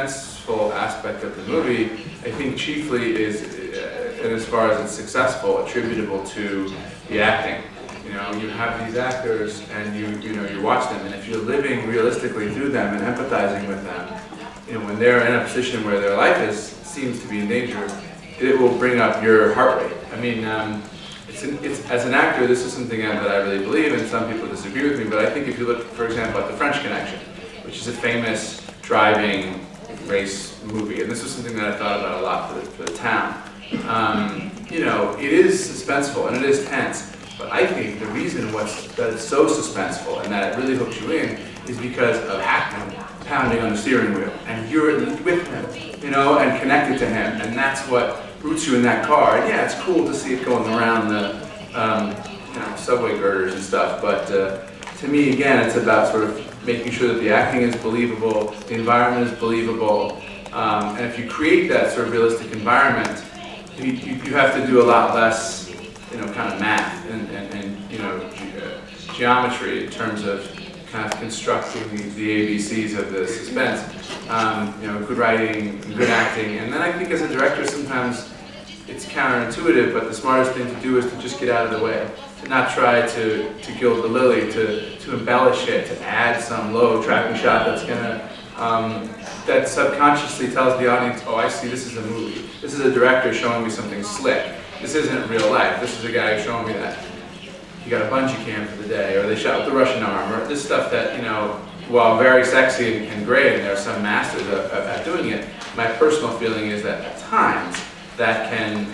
suspenseful aspect of the movie, I think chiefly is, and as far as it's successful, attributable to the acting. You know, you have these actors, and you watch them, and if you're living realistically through them and empathizing with them, you know, when they're in a position where their life seems to be in danger, it will bring up your heart rate. I mean, as an actor, this is something that I really believe, and some people disagree with me, but I think if you look, for example, at The French Connection, which is a famous driving race movie, and this is something that I thought about a lot for the town. You know, it is suspenseful and it is tense, but I think the reason that it's so suspenseful and that it really hooks you in is because of Hackman pounding on the steering wheel, and you're with him, you know, and connected to him, and that's what roots you in that car. And yeah, it's cool to see it going around the you know, subway girders and stuff, but to me, again, it's about sort of making sure that the acting is believable, the environment is believable, and if you create that sort of realistic environment, you have to do a lot less, you know, kind of math and you know, geometry in terms of kind of constructing the ABCs of the suspense. You know, good writing, good acting, and then I think as a director sometimes it's counterintuitive, but the smartest thing to do is to just get out of the way, to not try to gild the lily, to embellish it, to add some low tracking shot that's gonna that subconsciously tells the audience, oh, I see, this is a movie. This is a director showing me something slick. This isn't real life. This is a guy showing me that he got a bungee cam for the day, or they shot with the Russian arm, or this stuff that, you know, while very sexy and great, and there are some masters at doing it, my personal feeling is that at times that can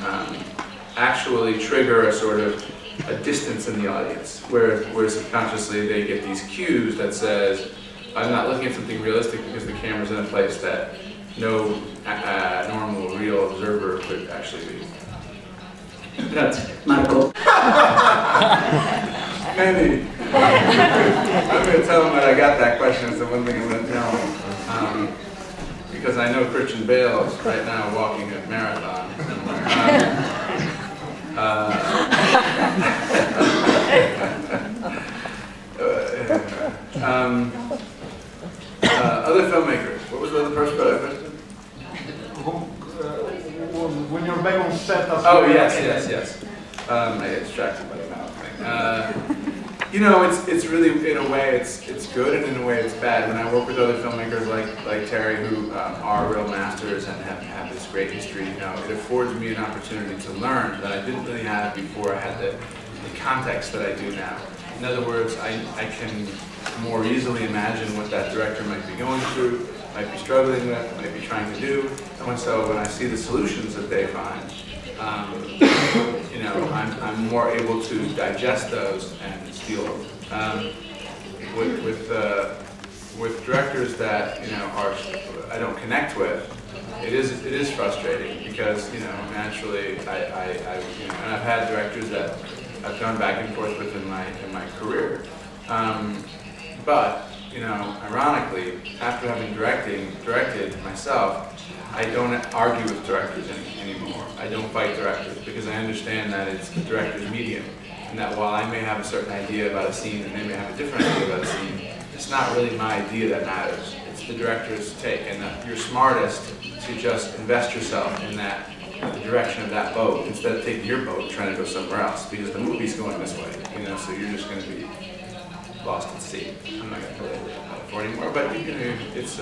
actually trigger a sort of a distance in the audience, where subconsciously they get these cues that says, I'm not looking at something realistic because the camera's in a place that no normal, real observer could actually be. Grazie. Marco? Mandy, I'm going to tell him that I got that question. It's the one thing I'm going to tell him. Because I know Christian Bale is right now walking a marathon somewhere. Other filmmakers. What was the other first question? When you're back on set. Oh yes. I get distracted by the mouth thing. You know, it's really, in a way, it's good, and in a way, it's bad. When I work with other filmmakers like Terry, who are real masters and have this great history, you know, it affords me an opportunity to learn that I didn't really have before I had the context that I do now. In other words, I can more easily imagine what that director might be going through, might be struggling with, might be trying to do, and so when I see the solutions that they find, you know, I'm more able to digest those and steal them. With directors that, you know, I don't connect with, it is frustrating because, you know, naturally you know, and I've had directors that I've gone back and forth with in my career. But, you know, ironically, after having directed myself, I don't argue with directors anymore. I don't fight directors because I understand that it's the director's medium, and that while I may have a certain idea about a scene and they may have a different idea about a scene, it's not really my idea that matters. It's the director's take, and that you're smartest to just invest yourself in the direction of that boat instead of taking your boat and trying to go somewhere else, because the movie's going this way, you know, so you're just going to be lost at sea. I'm not going to play it for anymore, but you know, it's